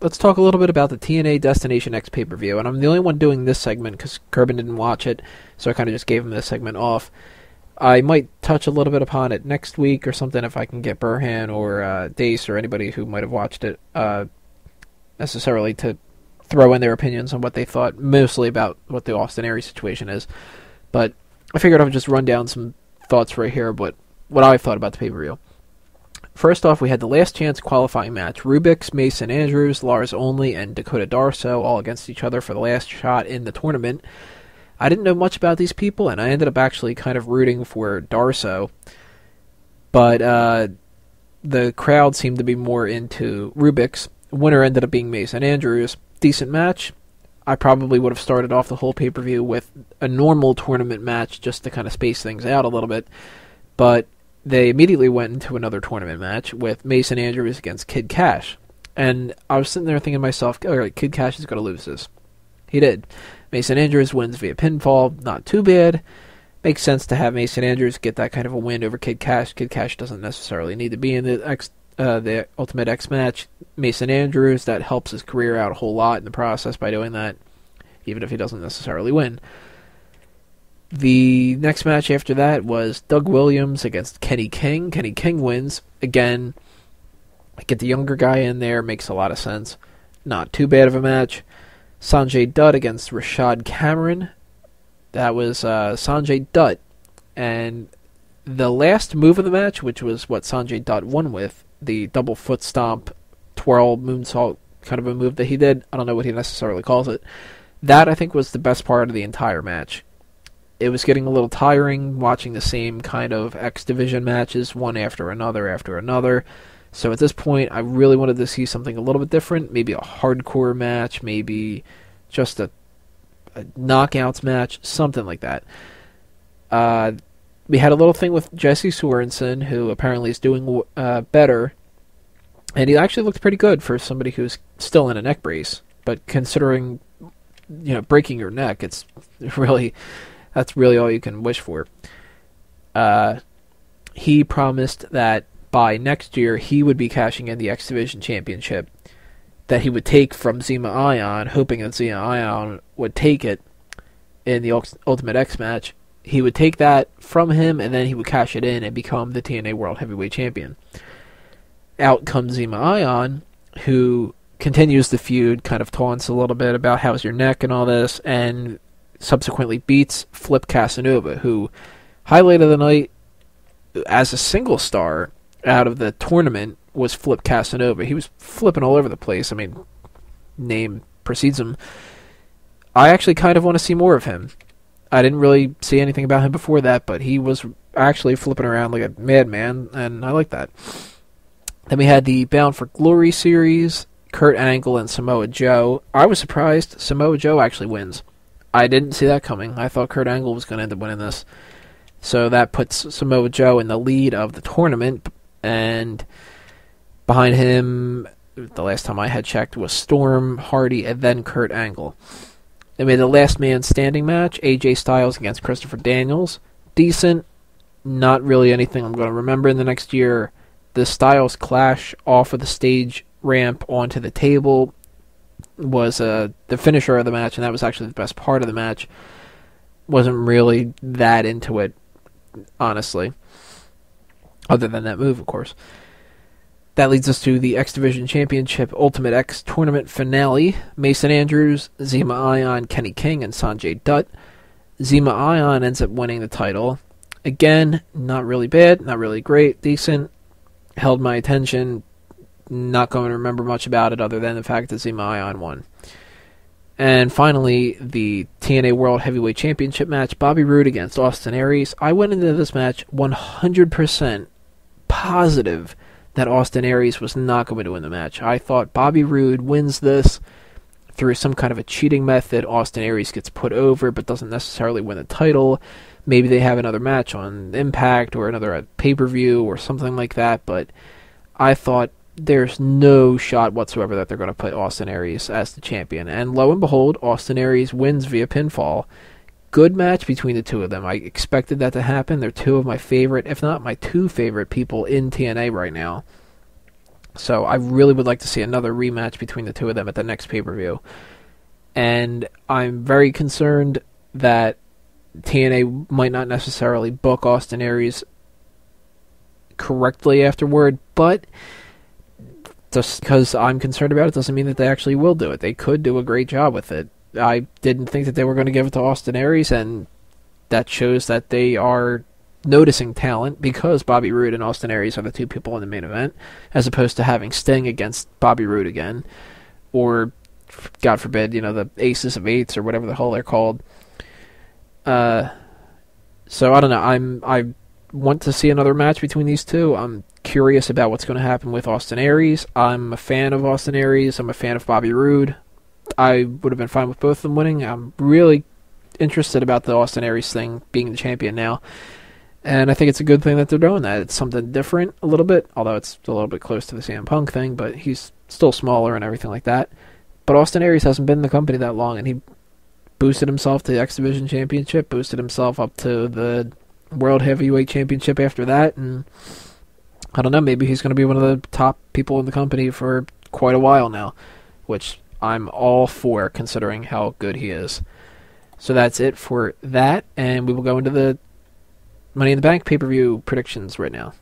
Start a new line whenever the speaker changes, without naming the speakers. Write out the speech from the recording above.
let's talk a little bit about the TNA Destination X pay-per-view. And I'm the only one doing this segment because Kerbin didn't watch it, so I kind of just gave him this segment off. I might touch a little bit upon it next week or something if I can get Burhan or Dace or anybody who might have watched it necessarily to throw in their opinions on what they thought, mostly about what the Austin Aries situation is. But I figured I would just run down some thoughts right here, but what I thought about the pay-per-view. First off, we had the last chance qualifying match. Rubix, Mason Andrews, Lars Only, and Dakota Darsow all against each other for the last shot in the tournament. I didn't know much about these people, and I ended up actually kind of rooting for Darsow. But the crowd seemed to be more into Rubix. Winner ended up being Mason Andrews. Decent match. I probably would have started off the whole pay-per-view with a normal tournament match just to kind of space things out a little bit. But they immediately went into another tournament match with Mason Andrews against Kid Kash. And I was sitting there thinking to myself, all right, Kid Kash is going to lose this. He did. Mason Andrews wins via pinfall. Not too bad. Makes sense to have Mason Andrews get that kind of a win over Kid Kash. Kid Kash doesn't necessarily need to be in the Ultimate X match. Mason Andrews, that helps his career out a whole lot in the process by doing that, even if he doesn't necessarily win. The next match after that was Doug Williams against Kenny King. Kenny King wins. Again, get the younger guy in there, makes a lot of sense. Not too bad of a match. Sonjay Dutt against Rashad Cameron. That was Sonjay Dutt. And the last move of the match, which was what Sonjay Dutt won with, the double foot stomp, twirl, moonsault kind of a move that he did. I don't know what he necessarily calls it. That, I think, was the best part of the entire match. It was getting a little tiring watching the same kind of X Division matches, one after another. So at this point, I really wanted to see something a little bit different. Maybe a hardcore match, maybe just a knockouts match, something like that. We had a little thing with Jesse Sorensen, who apparently is doing better. And he actually looked pretty good for somebody who's still in a neck brace. But considering, breaking your neck, it's really... That's really all you can wish for. He promised that by next year he would be cashing in the X Division Championship that he would take from Zema Ion, hoping that Zema Ion would take it in the Ultimate X match. He would take that from him, and then he would cash it in and become the TNA World Heavyweight Champion. Out comes Zema Ion, who continues the feud, kind of taunts a little bit about how's your neck and all this, and subsequently beats Flip Cassanova, who highlight of the night as a single star out of the tournament was Flip Cassanova. He was flipping all over the place. I mean, name precedes him. I actually kind of want to see more of him. I didn't really see anything about him before that, but he was actually flipping around like a madman, and I like that. Then we had the Bound for Glory series, Kurt Angle and Samoa Joe. I was surprised Samoa Joe actually wins. I didn't see that coming. I thought Kurt Angle was going to end up winning this. So that puts Samoa Joe in the lead of the tournament. And behind him, the last time I had checked, was Storm, Hardy, and then Kurt Angle. They made the last man standing match, AJ Styles against Christopher Daniels. Decent. Not really anything I'm going to remember in the next year. The Styles clash off of the stage ramp onto the table was the finisher of the match, and that was actually the best part of the match. Wasn't really that into it, honestly. Other than that move, of course. That leads us to the X Division Championship Ultimate X Tournament Finale. Mason Andrews, Zema Ion, Kenny King, and Sonjay Dutt. Zema Ion ends up winning the title. Again, not really bad, not really great, decent. Held my attention. Not going to remember much about it other than the fact that Zema Ion won. And finally, the TNA World Heavyweight Championship match, Bobby Roode against Austin Aries. I went into this match 100% positive that Austin Aries was not going to win the match. I thought Bobby Roode wins this through some kind of a cheating method. Austin Aries gets put over but doesn't necessarily win the title. Maybe they have another match on Impact or another pay-per-view or something like that, but I thought there's no shot whatsoever that they're going to put Austin Aries as the champion. And lo and behold, Austin Aries wins via pinfall. Good match between the two of them. I expected that to happen. They're two of my favorite, if not my two favorite people in TNA right now. So I really would like to see another rematch between the two of them at the next pay-per-view. And I'm very concerned that TNA might not necessarily book Austin Aries correctly afterward, but just because I'm concerned about it doesn't mean that they actually will do it. They could do a great job with it. I didn't think that they were going to give it to Austin Aries, and that shows that they are noticing talent, because Bobby Roode and Austin Aries are the two people in the main event, as opposed to having Sting against Bobby Roode again, or, God forbid, the Aces of Eights, or whatever the hell they're called. So I don't know. I want to see another match between these two. I'm curious about what's going to happen with Austin Aries. I'm a fan of Austin Aries. I'm a fan of Bobby Roode. I would have been fine with both of them winning. I'm really interested about the Austin Aries thing, being the champion now. And I think it's a good thing that they're doing that. It's something different a little bit, although it's a little bit close to the CM Punk thing, but he's still smaller and everything like that. But Austin Aries hasn't been in the company that long, and he boosted himself to the X Division Championship, boosted himself up to the World Heavyweight Championship after that, and I don't know, maybe he's going to be one of the top people in the company for quite a while now, which I'm all for, considering how good he is. So that's it for that, and we will go into the Money in the Bank pay-per-view predictions right now.